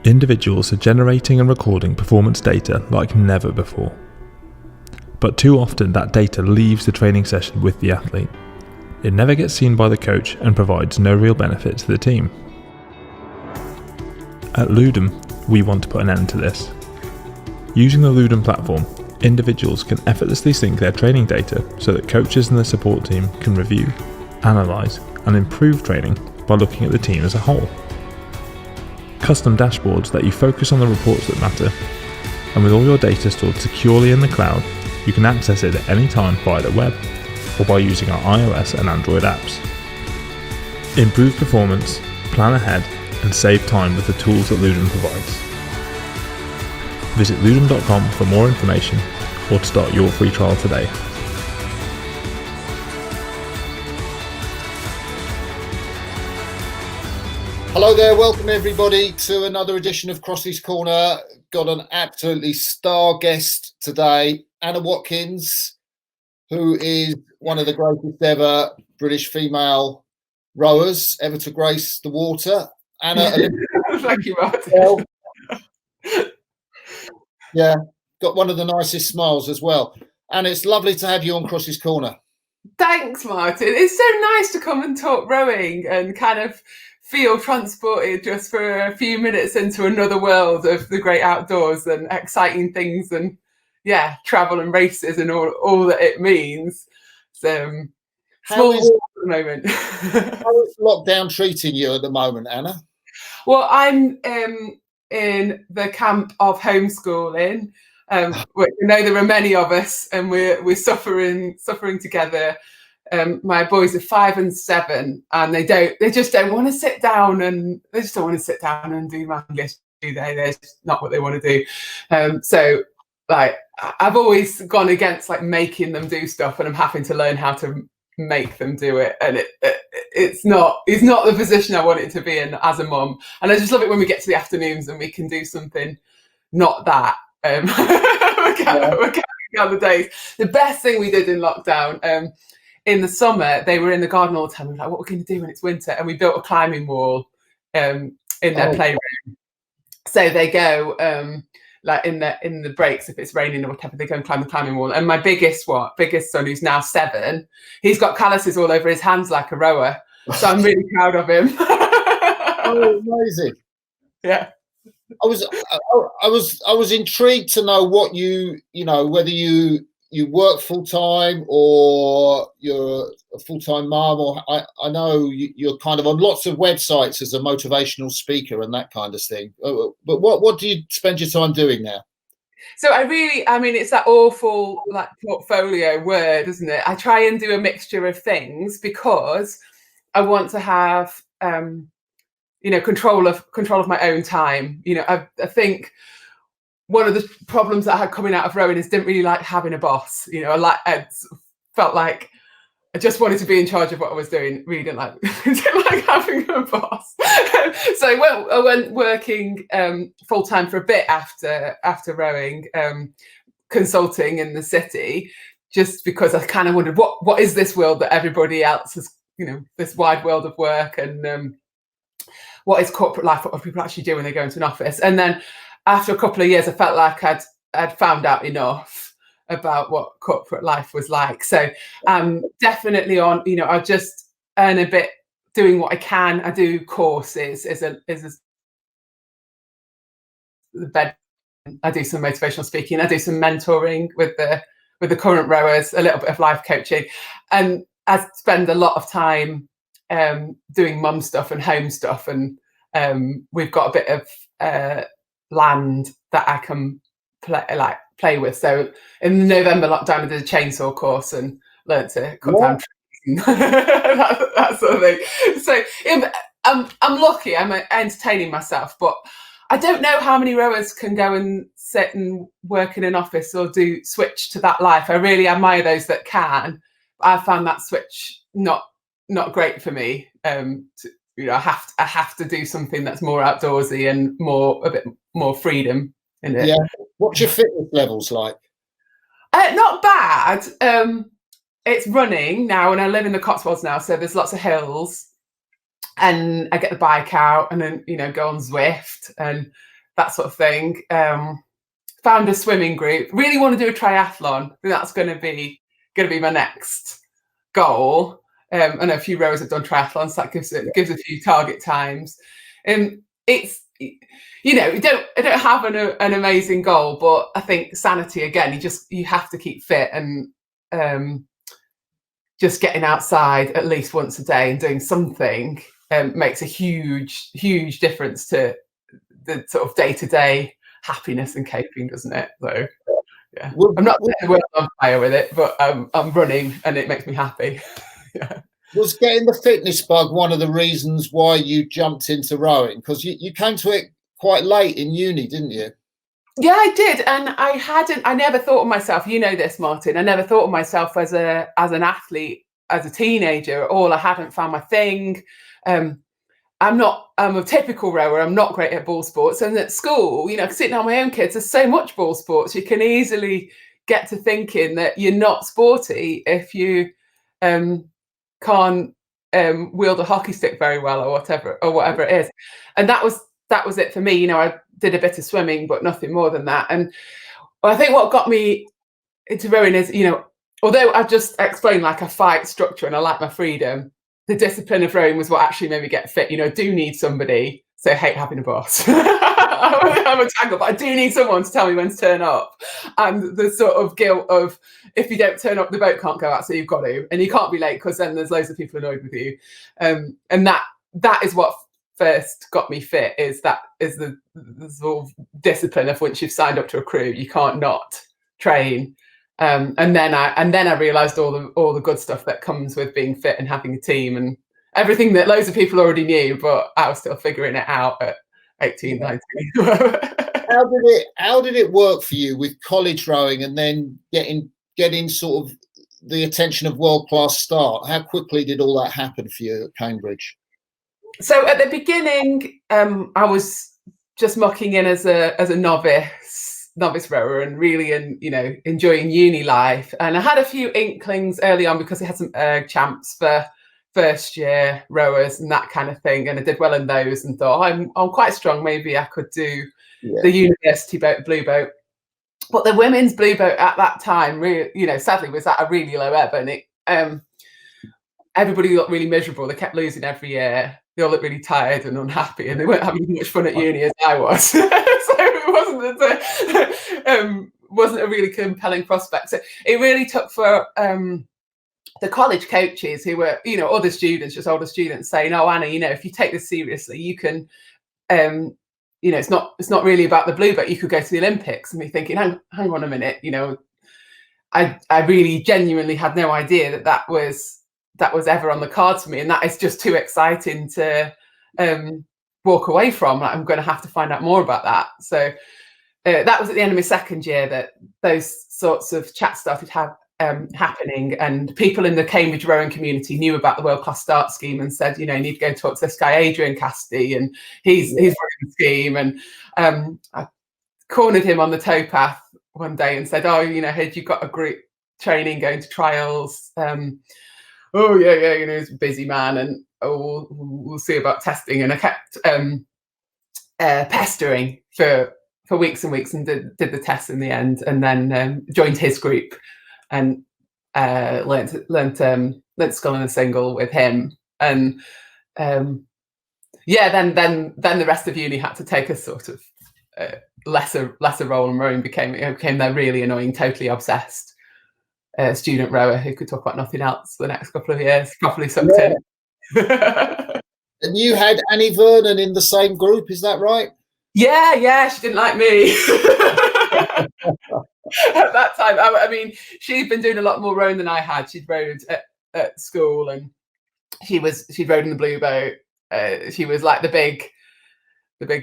Individuals are generating and recording performance data like never before. But too often that data leaves the training session with the athlete. It never gets seen by the coach and provides no real benefit to the team. At Ludum, we want to put an end to this. Using the Ludum platform, individuals can effortlessly sync their training data so that coaches and the support team can review, analyse and improve training by looking at the team as a whole. Custom dashboards let you focus on the reports that matter, and with all your data stored securely in the cloud, you can access it at any time via the web or by using our iOS and Android apps. Improve performance, plan ahead and save time with the tools that Ludum provides. Visit ludum.com for more information or to start your free trial today. Hello there, welcome everybody to another edition of Crossy's Corner. Got an absolutely star guest today, Anna Watkins, who is one of the greatest ever British female rowers ever to grace the water. Anna, thank you, Martin. Yeah, got one of the nicest smiles as well. And it's lovely to have you on Crossy's Corner. Thanks, Martin. It's so nice to come and talk rowing and kind of feel transported just for a few minutes into another world of the great outdoors and exciting things and travel and races and all that it means. So small world at the moment. How is lockdown treating you at the moment, Anna? Well, I'm in the camp of homeschooling. We know there are many of us, and we're suffering together. My boys are 5 and 7, and they just don't want to sit down and do my English, do they? That's not what they want to do. So like I've always gone against like making them do stuff, and I'm having to learn how to make them do it, and it's not the position I want it to be in as a mum. And I just love it when we get to the afternoons and we can do something not that. We're counting down the days. The best thing we did in lockdown, in the summer, they were in the garden all the time. We were like, what are we going to do when it's winter? And we built a climbing wall in their playroom. So they go like in the breaks, if it's raining or whatever, they go and climb the climbing wall. And my biggest son, who's now 7, he's got calluses all over his hands like a rower. So I'm really proud of him. Oh, amazing! Yeah. I was intrigued to know what whether you work full time or you're a full time mum, or I know you're kind of on lots of websites as a motivational speaker and that kind of thing. But what do you spend your time doing now? So it's that awful like portfolio word, isn't it? I try and do a mixture of things because I want to have control of my own time. I think one of the problems that I had coming out of rowing is didn't really like having a boss. I felt like I just wanted to be in charge of what I was doing. Really didn't like having a boss. So I went working full time for a bit after rowing, consulting in the city, just because I kind of wondered what is this world that everybody else has, this wide world of work, and what is corporate life? What people actually do when they go into an office? And then after a couple of years, I felt like I'd found out enough about what corporate life was like. So definitely on, I just earn a bit doing what I can. I do courses I do some motivational speaking. I do some mentoring with the current rowers, a little bit of life coaching, and I spend a lot of time doing mum stuff and home stuff. And we've got a bit of land that I can play with. So in the November lockdown, I did a chainsaw course and learned to cut down trees, that sort of thing. So I'm lucky. I'm entertaining myself, but I don't know how many rowers can go and sit and work in an office or switch to that life. I really admire those that can. I found that switch not great for me. I have to do something that's more outdoorsy and a bit more freedom in it. Yeah. What's your fitness levels like? Not bad. It's running now, and I live in the Cotswolds now, so there's lots of hills, and I get the bike out and then go on Zwift, and that sort of thing. Found a swimming group. Really want to do a triathlon. I think that's going to be my next goal. I know a few rowers have done triathlons, so that gives a few target times. It's, you know, I don't have an amazing goal, but I think sanity again. You have to keep fit, and just getting outside at least once a day and doing something makes a huge difference to the sort of day-to-day happiness and coping, doesn't it? So yeah, I'm not setting the world on fire with it, but I'm running and it makes me happy. Yeah. Was getting the fitness bug one of the reasons why you jumped into rowing? Because you came to it quite late in uni, didn't you? Yeah, I did, and I never thought of myself. You know this, Martin. I never thought of myself as an athlete as a teenager at all. I hadn't found my thing. I'm a typical rower. I'm not great at ball sports. And at school, you know, sitting on my own kids, there's so much ball sports. You can easily get to thinking that you're not sporty if you can't wield a hockey stick very well or whatever it is. And that was it for me. You know, I did a bit of swimming, but nothing more than that. And I think what got me into rowing is, you know, although I've just explained like a fight structure and I like my freedom, the discipline of rowing was what actually made me get fit. You know, I do need somebody, so I hate having a boss. I'm a tangle, but I do need someone to tell me when to turn up. And the sort of guilt of, if you don't turn up, the boat can't go out, so you've got to. And you can't be late because then there's loads of people annoyed with you. And that is what first got me fit, is the sort of discipline of once you've signed up to a crew, you can't not train. And then I realised all the good stuff that comes with being fit and having a team and everything that loads of people already knew, but I was still figuring it out at 18, 19. How did it work for you with college rowing and then getting sort of the attention of World Class Start? How quickly did all that happen for you at Cambridge? So at the beginning, I was just mucking in as a novice rower and really enjoying uni life. And I had a few inklings early on because I had some champs for first year rowers and that kind of thing, and I did well in those and thought I'm quite strong, maybe I could do the university boat, blue boat. But the women's blue boat at that time really, you know, sadly was at a really low ebb, and it everybody looked really miserable. They kept losing every year. They all looked really tired and unhappy, and they weren't having as much fun at uni as I was. So it wasn't a really compelling prospect. So it really took for the college coaches who were, you know, other students, just older students, saying, "Oh, Anna, you know, if you take this seriously, you can, you know, it's not really about the blue, but you could go to the Olympics." And me thinking, hang on a minute, you know, I really genuinely had no idea that was ever on the cards for me, and that is just too exciting to walk away from. I'm going to have to find out more about that. So that was at the end of my second year that those sorts of chats started happening, and people in the Cambridge rowing community knew about the World Class Start scheme and said, you know, you need to go and talk to this guy Adrian Cassidy, and he's running the scheme. And I cornered him on the towpath one day and said, "Oh, you know, had you got a group training going to trials?" "Oh yeah, you know, he's a busy man, and we'll see about testing." And I kept pestering for weeks and weeks, and did the tests in the end, and then joined his group and learnt sculling and single with him. And then the rest of uni had to take a sort of lesser role, and rowing became their really annoying, totally obsessed student rower who could talk about nothing else for the next couple of years, properly sucked in. And you had Annie Vernon in the same group, is that right? Yeah, she didn't like me. At that time, I mean, she'd been doing a lot more rowing than I had. She'd rowed at school, and she'd rowed in the blue boat. She was like the big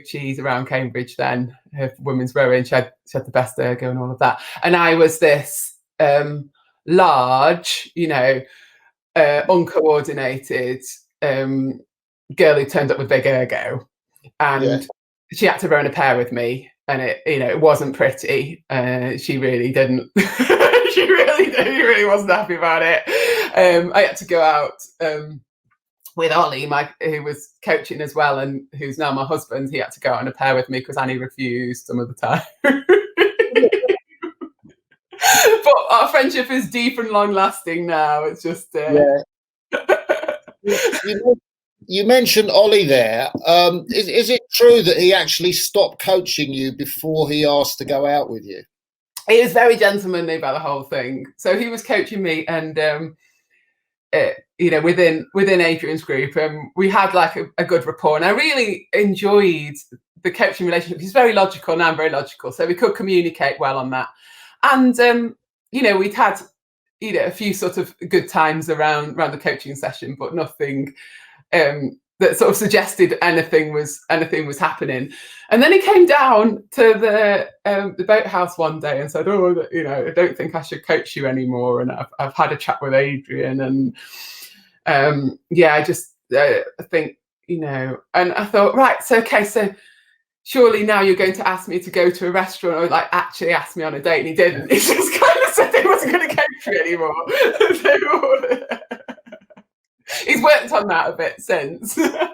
cheese around Cambridge then, her women's rowing. She had the best ergo and all of that. And I was this large, you know, uncoordinated girl who turned up with big ergo, and she had to row in a pair with me, and it wasn't pretty. She really didn't. She really wasn't happy about it. I had to go out with Ollie, who was coaching as well, and who's now my husband, he had to go out on a pair with me because Annie refused some of the time. But our friendship is deep and long lasting now. It's just You mentioned Ollie there. Is it true that he actually stopped coaching you before he asked to go out with you? He was very gentlemanly about the whole thing. So he was coaching me, and within Adrian's group, we had like a good rapport, and I really enjoyed the coaching relationship. He's very logical, and I'm very logical, so we could communicate well on that. And we'd had a few sort of good times around the coaching session, but nothing that sort of suggested anything was happening. And then he came down to the boathouse one day and said, "Oh, I don't think I should coach you anymore." And I've had a chat with Adrian, and I think and I thought, right, so okay, so surely now you're going to ask me to go to a restaurant, or like actually ask me on a date, and he didn't. He just kind of said he wasn't going to coach me anymore. He's worked on that a bit since. Yeah.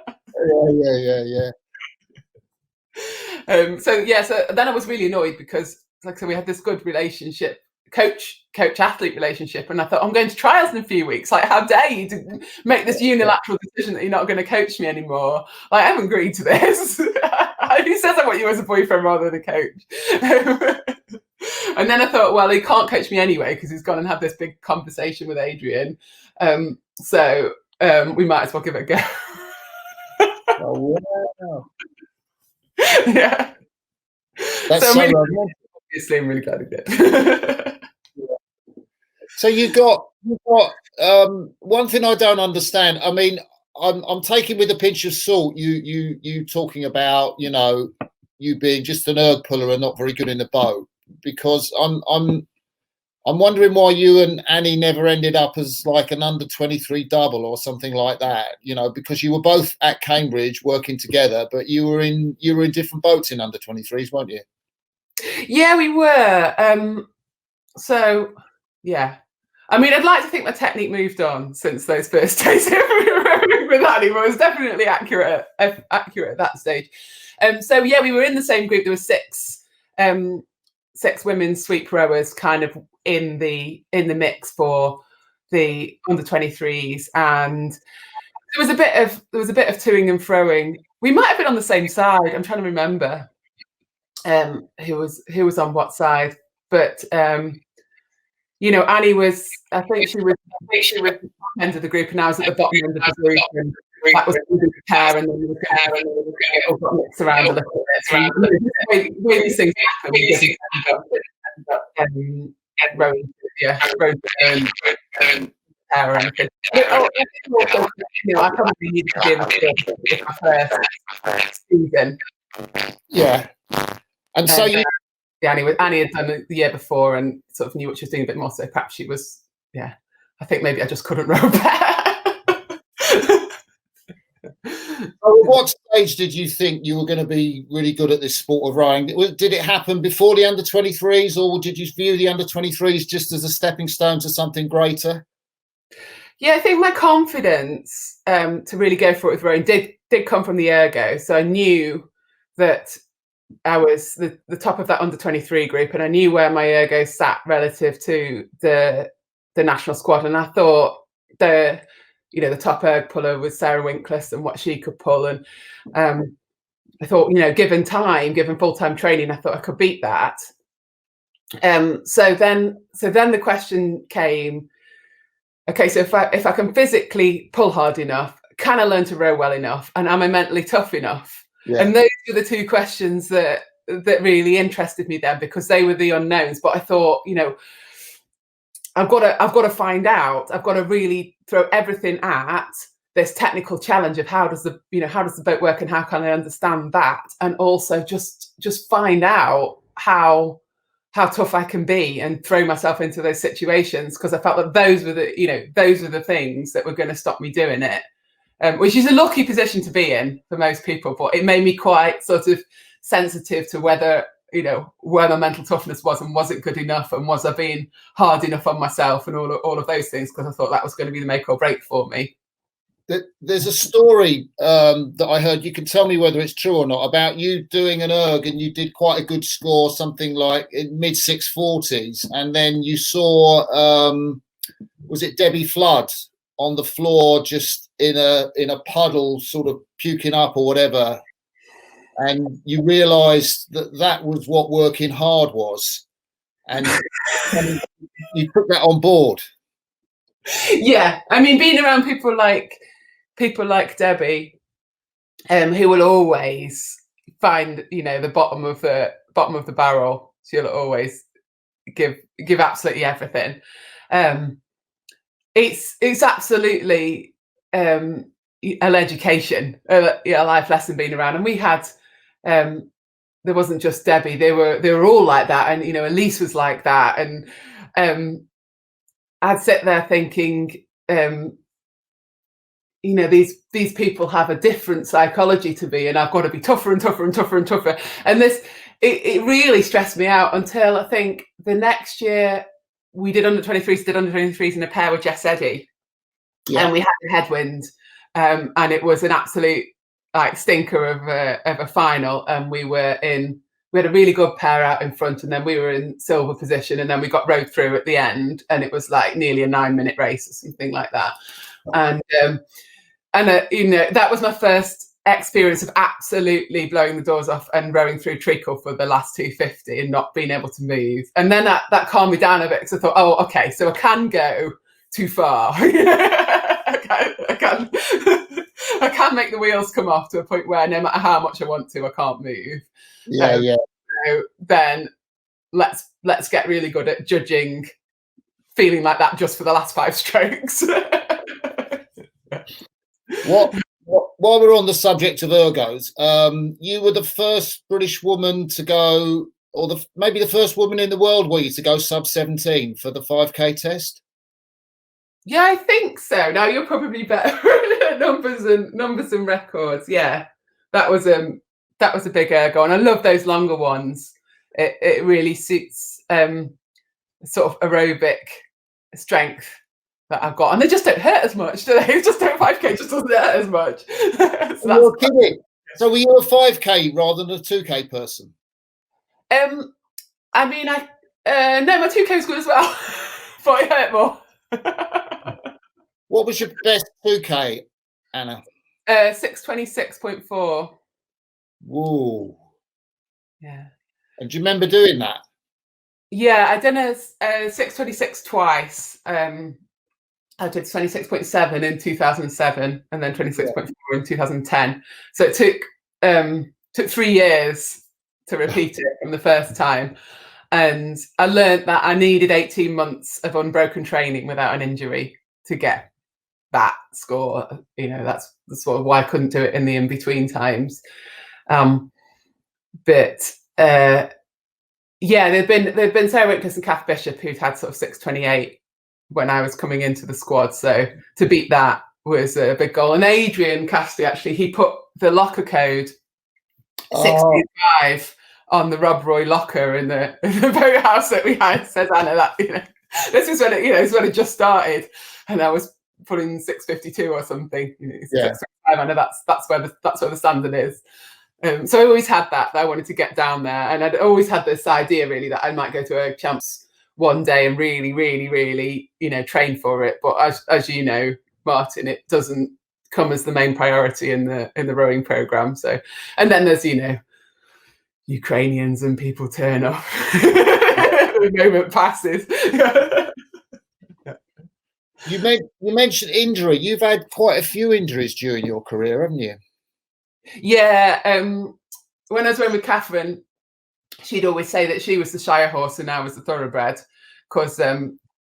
So then I was really annoyed because, like I said, we had this good relationship, coach-athlete relationship, and I thought, I'm going to trials in a few weeks. Like, how dare you make this unilateral decision that you're not going to coach me anymore? Like, I haven't agreed to this. Who says I want you as a boyfriend rather than a coach? And then I thought, well, he can't coach me anyway because he's gone and had this big conversation with Adrian. So we might as well give it a go. Oh, wow. Yeah. That's so obviously, I'm really glad he did. So you got one thing I don't understand. I mean, I'm taking with a pinch of salt you talking about you being just an erg puller and not very good in the boat, because I'm wondering why you and Annie never ended up as like an under-23 double or something like that. Because you were both at Cambridge working together, but you were in different boats in under-23s, weren't you? Yeah, we were. So yeah, I mean, I'd like to think my technique moved on since those first days with Annie, but it was definitely accurate at that stage. So yeah, we were in the same group. There were six women's sweep rowers kind of in the mix for the under-23s, and there was a bit of toing and froing. We might have been on the same side. I'm trying to remember who was on what side, but Annie was, I think she was at the end of the group, and I was at the bottom end of the group, and that was the pair, and then we all got mixed around a little bit. When these things happen, we end up rowing pair or anything. I probably needed to be able to do my first season. Yeah. And so Annie had done it the year before and sort of knew what she was doing a bit more, so perhaps she was, I think maybe I just couldn't row better. At what stage did you think you were going to be really good at this sport of rowing? Did it happen before the under-23s, or did you view the under-23s just as a stepping stone to something greater? Yeah, I think my confidence to really go for it with rowing did come from the ergo. So I knew that I was the top of that under-23 group, and I knew where my ergo sat relative to the national squad. And I thought the top erg puller was Sarah Winkless and what she could pull. And I thought, given full-time training, I thought I could beat that. So then the question came, okay, so if I can physically pull hard enough, can I learn to row well enough? And am I mentally tough enough? Yeah. And those were the two questions that really interested me then, because they were the unknowns. But I thought, I've got to find out. I've got to really throw everything at this technical challenge of how does the boat work and how can I understand that, and also just find out how tough I can be and throw myself into those situations, because I felt that those were the things that were going to stop me doing it. Which is a lucky position to be in for most people, but it made me quite sort of sensitive to whether where my mental toughness was, and was it good enough, and was I being hard enough on myself, and all of those things, because I thought that was going to be the make or break for me. There's a story that I heard. You can tell me whether it's true or not, about you doing an erg and you did quite a good score, something like in mid 640s, and then you saw was it Debbie Flood on the floor, just in a puddle, sort of puking up or whatever, and you realised that was what working hard was, and you took that on board. Yeah, I mean, being around people like Debbie, who will always find, the bottom of the barrel. She'll always give absolutely everything. It's absolutely an education, a life lesson being around. And we had, there wasn't just Debbie; they were all like that, and Elise was like that, and I'd sit there thinking, these people have a different psychology to me, and I've got to be tougher and tougher and tougher and tougher. And it really stressed me out until I think the next year we did under 23s in a pair with Jess Eddy, and we had a headwind, and it was an absolute stinker of a final, and we had a really good pair out in front, and then we were in silver position, and then we got rode through at the end, and it was like nearly a 9-minute race or something like that. And that was my first experience of absolutely blowing the doors off and rowing through treacle for the last 250 and not being able to move. And then that calmed me down a bit, because I thought, oh, okay, so I can go too far. I can make the wheels come off to a point where no matter how much I want to, I can't move. So then let's get really good at judging feeling like that just for the last 5 strokes. While we're on the subject of ergos, you were the first British woman to go, or maybe the first woman in the world, were you, to go sub 17 for the 5K test? Yeah, I think so. Now you're probably better at numbers and records. Yeah, that was a big ergo, and I love those longer ones. It really suits sort of aerobic strength that I've got, and they just don't hurt as much, do they? Just don't 5K just doesn't hurt as much. So you're kidding. So were you a 5K rather than a 2K person? I mean, no, my 2K was good as well, but it hurt more. What was your best 2K, Anna? 6:26.4. Whoa. Yeah. And do you remember doing that? Yeah, I done a 6:26 twice. I did 26.7 in 2007, and then 26.4 in 2010. So it took 3 years to repeat it from the first time. And I learned that I needed 18 months of unbroken training without an injury to get that score. That's sort of why I couldn't do it in the in-between times. But there've been Sarah Winkles and Kath Bishop who'd had sort of 6:28 when I was coming into the squad. So to beat that was a big goal. And Adrian Casti, actually, he put the locker code 65 on the Rob Roy locker in the boathouse that we had. Says Anna, that this is when it just started, and I was putting 6:52 or something. 6:55, Anna, that's where the standard is. So I always had that I wanted to get down there, and I'd always had this idea really that I might go to a champs one day and really, really, really, train for it. But as you know, Martin, it doesn't come as the main priority in the rowing program. So, and then there's Ukrainians and people turn up. The moment passes. You mentioned injury. You've had quite a few injuries during your career, haven't you? Yeah. When I was rowing with Catherine, she'd always say that she was the Shire horse and I was the thoroughbred, because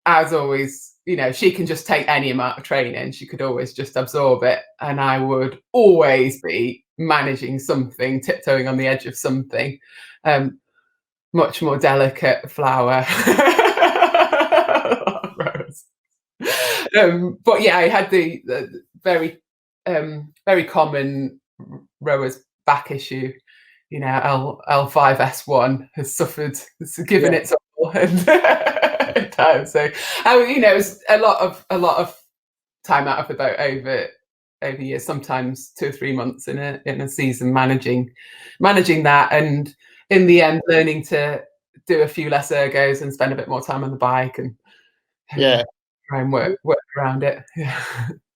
as always, she can just take any amount of training. She could always just absorb it, and I would always be managing something, tiptoeing on the edge of something. Much more delicate flower. But yeah, I had the very very common rower's back issue. L5S1 has suffered, it's given its all at times. So it was a lot of time out of the boat over over years, sometimes 2 or 3 months in a season, managing that, and in the end learning to do a few less ergos and spend a bit more time on the bike and try and work around it.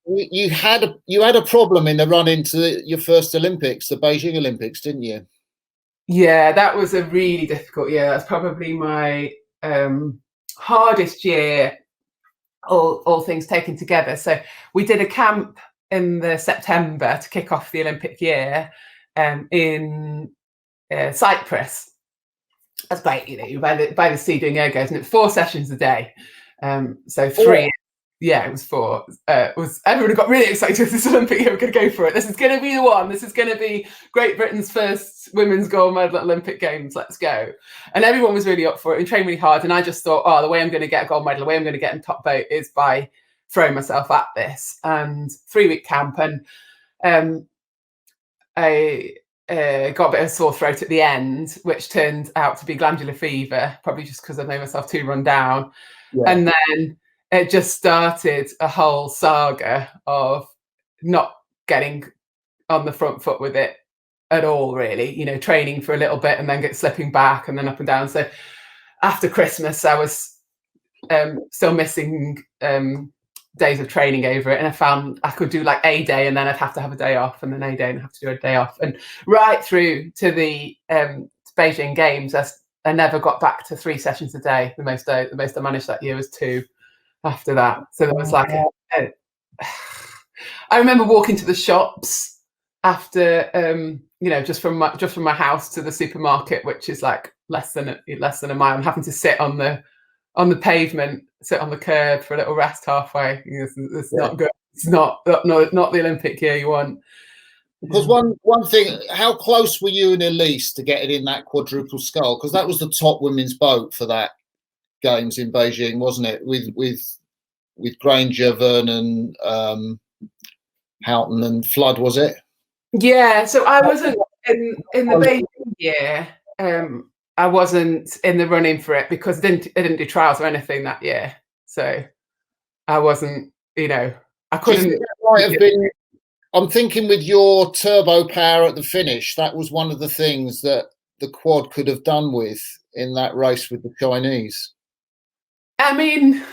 You had a problem in the run into your first Olympics, the Beijing Olympics, didn't you? Yeah, that was a really difficult year. That's probably my hardest year, all things taken together. So we did a camp in the September to kick off the Olympic year in Cyprus. That's great, you know, by the sea doing ergos, and it's 4 sessions a day. So 3. Yeah, it was 4. Everyone got really excited this Olympic year. We're going to go for it. This is going to be the one. This is going to be Great Britain's first women's gold medal at Olympic Games. Let's go. And everyone was really up for it and trained really hard. And I just thought, oh, the way I'm going to get a gold medal, the way I'm going to get in top boat is by throwing myself at this. And 3-week camp. And I got a bit of a sore throat at the end, which turned out to be glandular fever, probably just because I made myself too run down. Yeah. And then it just started a whole saga of not getting on the front foot with it at all, really, you know, training for a little bit and then slipping back and then up and down. So after Christmas, I was still missing days of training over it. And I found I could do like a day and then I'd have to have a day off, and then a day and have to do a day off. And right through to the Beijing Games, I never got back to 3 sessions a day. The most I managed that year was 2. After that, so there was like I remember walking to the shops after you know, just from my house to the supermarket, which is like less than a mile, and having to sit on the pavement, sit on the curb for a little rest halfway. It's not good. It's not the Olympic year you want. Because one thing, how close were you and Elise to getting in that quadruple scull? Because that was the top women's boat for that Games in Beijing, wasn't it? With Grainger, Vernon, Houghton, and Flood, was it? Yeah. So I wasn't in the Beijing year. I wasn't in the running for it because I didn't do trials or anything that year. So I wasn't. You know, I couldn't. Might have been. I'm thinking with your turbo power at the finish, that was one of the things that the quad could have done with in that race with the Chinese. I mean,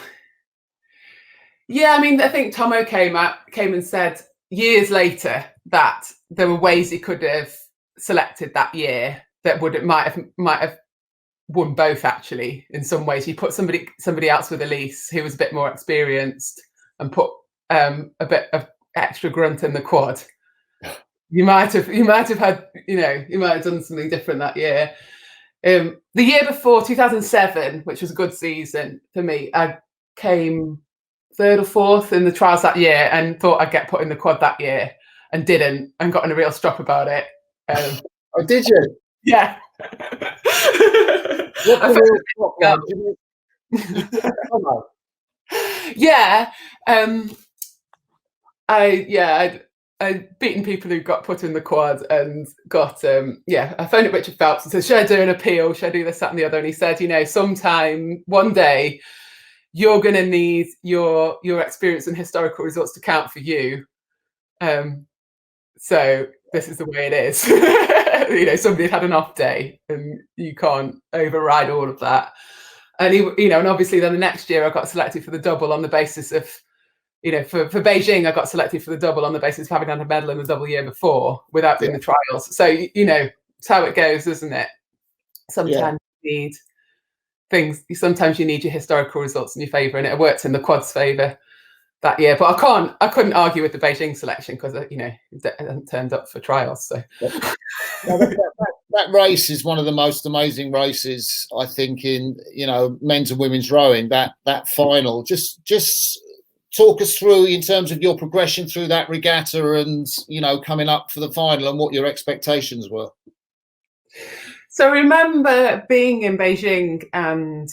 yeah, I think Tomo came and said years later that there were ways he could have selected that year that might have won both. Actually, in some ways, he put somebody else with Elise who was a bit more experienced and put a bit of extra grunt in the quad. You might have had, you know, you might have done something different that year. The year before, 2007, which was a good season for me, I came 3rd or 4th in the trials that year and thought I'd get put in the quad that year and didn't, and got in a real strop about it. Oh, did you? Yeah. Yeah. I'd beaten people who got put in the quad and got I phoned up Richard Phelps and said, should I do an appeal? Should I do this, that and the other? And he said, you know, one day you're going to need your experience and historical results to count for you. So this is the way it is. You know, somebody had an off day and you can't override all of that. And and obviously then the next year I got selected for the double on the basis of, you know, for Beijing, I got selected for the double on the basis of having had a medal in the double year before without doing the trials. So, you know, it's how it goes, isn't it? Sometimes you need things. Sometimes you need your historical results in your favour, and it worked in the quad's favour that year. But I couldn't argue with the Beijing selection because, you know, it hadn't turned up for trials. So that race is one of the most amazing races, I think, in, you know, men's and women's rowing. That final, just talk us through in terms of your progression through that regatta and, you know, coming up for the final and what your expectations were. So I remember being in Beijing and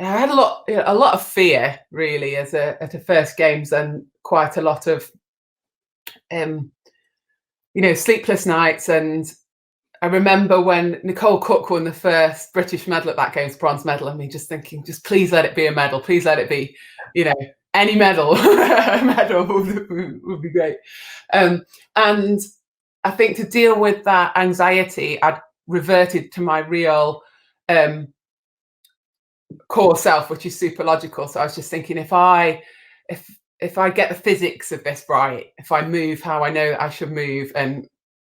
I had a lot of fear really at the first games, and quite a lot of sleepless nights. And I remember when Nicole Cook won the first British medal at that games, bronze medal, and me just thinking, just please let it be a medal, please let it be, you know, any medal, a medal would be great. And I think to deal with that anxiety, I'd reverted to my real core self, which is super logical. So I was just thinking, if I get the physics of this right, if I move how I know I should move, and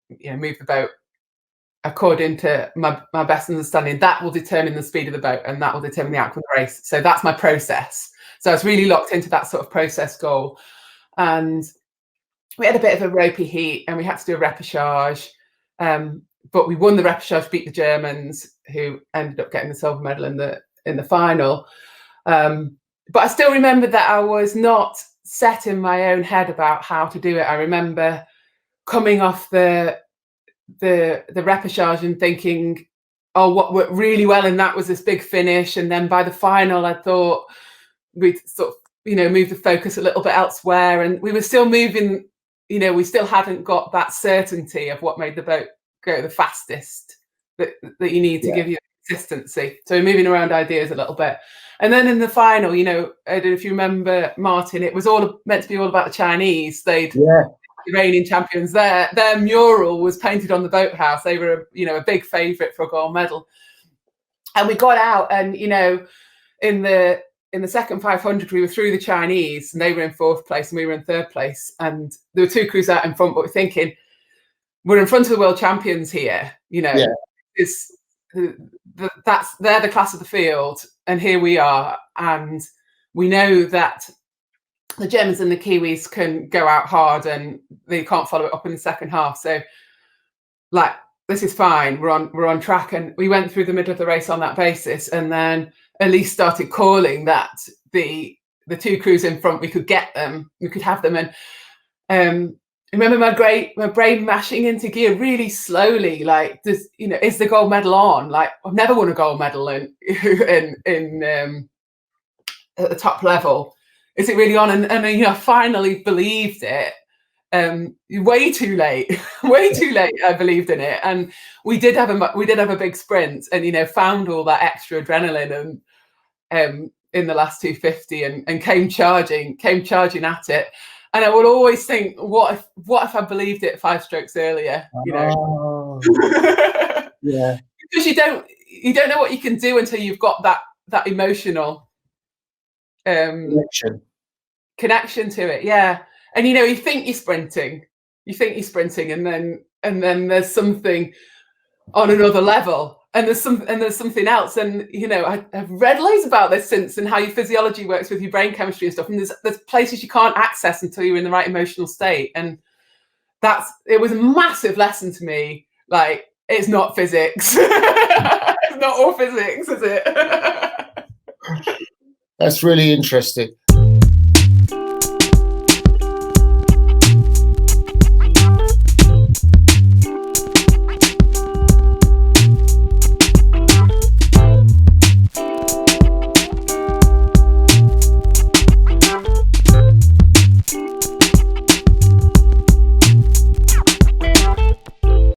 move the boat according to my best understanding, that will determine the speed of the boat, and that will determine the outcome of the race. So that's my process. So I was really locked into that sort of process goal. And we had a bit of a ropey heat, and we had to do a repechage. But we won the repechage, beat the Germans, who ended up getting the silver medal in the final. But I still remember that I was not set in my own head about how to do it. I remember coming off the repechage and thinking, oh, what worked really well in that was this big finish. And then by the final, I thought we'd sort of, move the focus a little bit elsewhere. And we were still moving, we still hadn't got that certainty of what made the boat go the fastest that you need to give you consistency. So we're moving around ideas a little bit. And then in the final, I don't know if you remember, Martin, it was all meant to be all about the Chinese. They'd the reigning champions. Their mural was painted on the boathouse. They were, a big favourite for a gold medal. And we got out, and in the second 500, we were through the Chinese, and they were in 4th place, and we were in 3rd place. And there were 2 crews out in front, but we're thinking, we're in front of the world champions here. They're the class of the field, and here we are, and we know that the Germans and the Kiwis can go out hard, and they can't follow it up in the second half. So, this is fine. We're on track, and we went through the middle of the race on that basis, and then Elise started calling that the 2 crews in front, we could get them, we could have them, and remember my brain mashing into gear really slowly, is the gold medal on? I've never won a gold medal in at the top level. Is it really on? And I finally believed it. Way too late. I believed in it, and we did have a big sprint, and found all that extra adrenaline and in the last 250, and came charging at it. And I would always think, what if I believed it 5 strokes earlier? Yeah. Because you don't know what you can do until you've got that emotional connection to it. Yeah. And you think you're sprinting, and then there's something on another level, and there's something else. And I've read loads about this since, and how your physiology works with your brain chemistry and stuff. And there's places you can't access until you're in the right emotional state. And it was a massive lesson to me. It's not physics. It's not all physics, is it? That's really interesting.